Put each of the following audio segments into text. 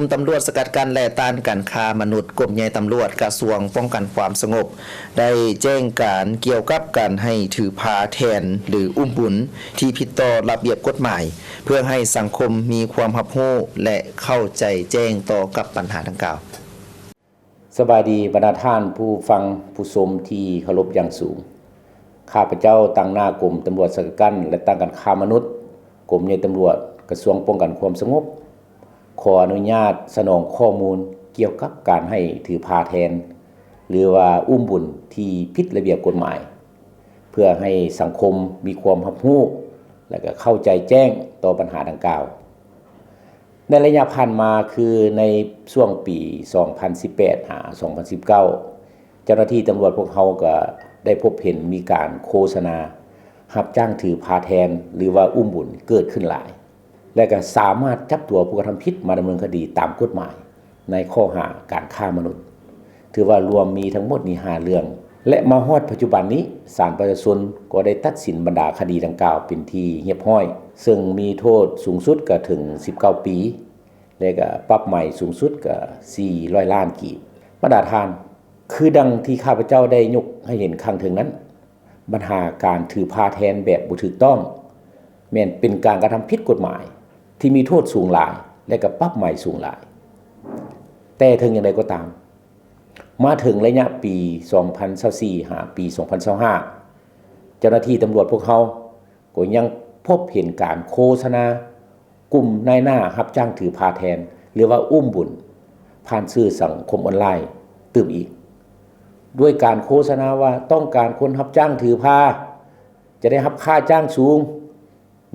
มตำรวจสกัดกั้นและต้านการค้ามนุษย์กรมใหญ่ตำรวจกระทรวงป้องกันความสงบได้แจ้งการเกี่ยวกับการให้ถือพาแทนหรืออุ้มบุญที่ผิดต่อระเบียบกฎหมายเพื่อให้สังคมมีความรับรู้และเข้าใจแจ้งต่อกับปัญหาดังกล่าวสบายดีบรรดาท่านผู้ฟังผู้ชมที่เคารพอย่างสูงข้าพเจ้าตั้งหน้ากรมตำรวจสกัดกั้นและต้านการค้ามนุษย์กรมใหญ่ตำรวจกระทรวงป้องกันความสงบขออนุญาตสนองข้อมูลเกี่ยวกับการให้ถือพาแทนหรือว่าอุ้มบุญที่ผิดระเบียบกฎหมายเพื่อให้สังคมมีความรับรู้และก็เข้าใจแจ้งต่อปัญหาดังกล่าวในระยะผ่านมาคือในช่วงปี 2018-2019 เจ้าหน้าที่ตำรวจพวกเขาก็ได้พบเห็นมีการโฆษณารับจ้างถือพาแทนหรือว่าอุ้มบุญเกิดขึ้นหลายและก็สามารถจับตัวผู้กระทำผิดมาดำเนินคดีตามกฎหมายในข้อหาการฆ่ามนุษย์ถือว่ารวมมีทั้งหมดนี้5เรื่องและมาฮอดปัจจุบันนี้ศาลประชาชนก็ได้ตัดสินบรรดาคดีดังกล่าวเป็นที่เรียบร้อยซึ่งมีโทษสูงสุดก็ถึง19ปีและก็ปรับใหม่สูงสุดก็400ล้านกีบบรรดาทานคือดังที่ข้าพเจ้าได้ยกให้เห็นข้างถึงนั้นปัญหาการถือพาแทนแบบบ่ถูกต้องแม้นเป็นการกระทำผิดกฎหมายที่มีโทษสูงหลายและก็ปรับใหม่สูงหลายแต่ถึงอย่างไรก็ตามมาถึงระยะปี 2024 หาปี 2025 เจ้าหน้าที่ตำรวจพวกเขาก็ยังพบเห็นการโฆษณากลุ่มนายหน้ารับจ้างถือพาแทนหรือว่าอุ้มบุญผ่านสื่อสังคมออนไลน์ตื่มอีกด้วยการโฆษณาว่าต้องการคนรับจ้างถือพาจะได้รับค่าจ้างสูง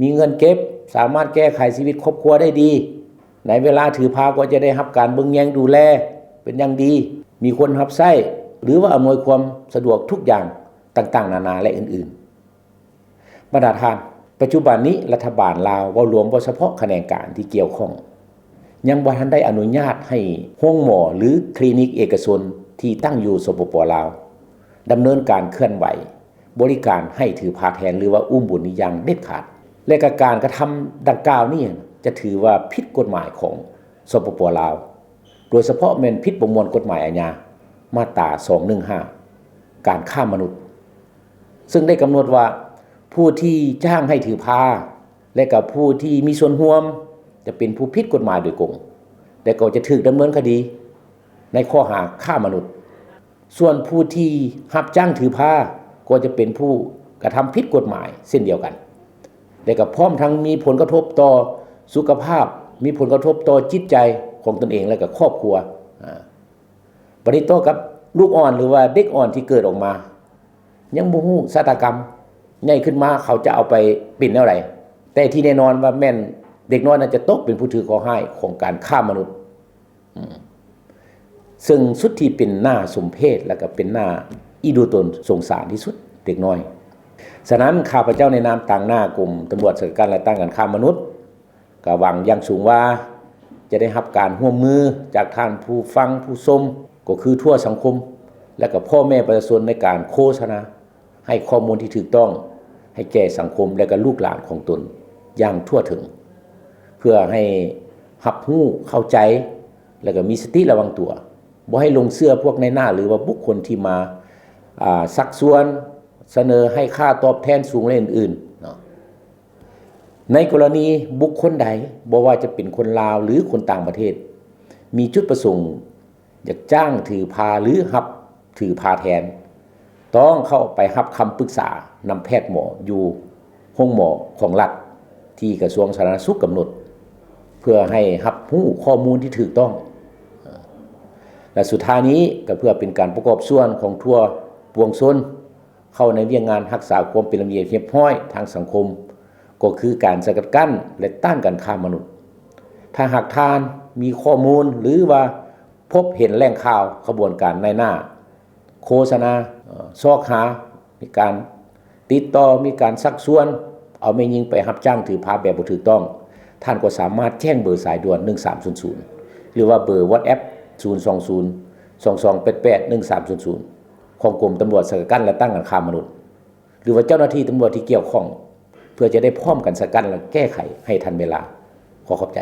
มีเงินเก็บสามารถแก้ไขชีวิตครอบครัวได้ดีในเวลาถือพาก็จะได้รับการเบิ่งแยงดูแลเป็นอย่างดีมีคนรับใช้หรือว่าอำนวยความสะดวกทุกอย่างต่างๆนานาและอื่นๆบรรดาท่านปัจจุบันนี้รัฐบาลลาวเว้ารวมบ่เฉพาะแขนงการที่เกี่ยวข้องยังบ่ทันได้อนุญาตให้โรงหมอหรือคลินิกเอกชนที่ตั้งอยู่สปป.ลาวดำเนินการเคลื่อนไหวบริการให้ถือพาแทนหรือว่าอุ้มบุญนี้อย่างเด็ดขาดและการกระทำดังกล่าวนี้จะถือว่าผิดกฎหมายของสปป.ลาวโดยเฉพาะแม่นผิดประมวลกฎหมายอาญามาตรา215การฆ่ามนุษย์ซึ่งได้กำหนดว่าผู้ที่จ้างให้ถือพาและกับผู้ที่มีส่วนร่วมจะเป็นผู้ผิดกฎหมายโดยตรงและก็จะถูกดำเนินคดีในข้อหาฆ่ามนุษย์ส่วนผู้ที่รับจ้างถือพาก็จะเป็นผู้กระทำผิดกฎหมายเช่นเดียวกันและก็พร้อมทั้งมีผลกระทบต่อสุขภาพมีผลกระทบต่อจิตใจของตนเองและก็ครอบครัวบัดนี้ต่อกับลูกอ่อนหรือว่าเด็กอ่อนที่เกิดออกมายังบ่ฮู้ชะตากรรมใหญ่ขึ้นมาเขาจะเอาไปเป็นแนวใดแต่ที่แน่นอนว่าแม่นเด็กน้อยนั้นจะตกเป็นผู้ถือข้อห้ายของการฆ่ามนุษย์ซึ่งสุดที่เป็นหน้าสมเพชและก็เป็นหน้าอีดูตนสงสารที่สุดเด็กน้อยฉะนั้นข้าพเจ้าในนามต่างหน้ากรมตำรวจสกัดกั้นและต้านการฆ่ามนุษย์ก็หวังอย่างสูงว่าจะได้รับการร่วมมือจากท่านผู้ฟังผู้ชมก็คือทั่วสังคมและก็พ่อแม่ประชาชนในการโฆษณาให้ข้อมูลที่ถูกต้องให้แก่สังคมและก็ลูกหลานของตนอย่างทั่วถึงเพื่อให้รับรู้เข้าใจและก็มีสติระวังตัวบ่ให้ลงเชื่อพวกในหน้าหรือว่าบุคคลที่มาชักชวนเสนอให้ค่าตอบแทนสูงและอื่นๆเนาะในกรณีบุคคลใดบ่ว่าจะเป็นคนลาวหรือคนต่างประเทศมีจุดประสงค์อยากจ้างถือพาหรือรับถือพาแทนต้องเข้าไปรับคำปรึกษานำแพทย์หมออยู่ห้องหมอของรัฐที่กระทรวงสาธารณสุขกำหนดเพื่อให้รับรู้ข้อมูลที่ถูกต้องและสุดท้ายนี้ก็เพื่อเป็นการประกอบส่วนของทั่วปวงชนเข้าในเรื่องงานรักษาความเป็นระเบียบเรียบร้อยทางสังคมก็คือการสกัดกั้นและต้านการค้ามนุษย์ถ้าหากท่านมีข้อมูลหรือว่าพบเห็นแหล่งข่าวขบวนการในหน้าโฆษณาซอกหามีการติดต่อมีการซักชวนเอาแม่ยิงไปรับจ้างถือพาแบบบ่ถูกต้องท่านก็สามารถแจ้งเบอร์สายด่วน1300หรือว่าเบอร์ WhatsApp 020-2288-1300ของกรมตำรวจสกัดกั้นและต้านการค้ามนุษย์หรือว่าเจ้าหน้าที่ตำรวจที่เกี่ยวข้องเพื่อจะได้พร้อมกันสกัดและแก้ไขให้ทันเวลาขอขอบใจ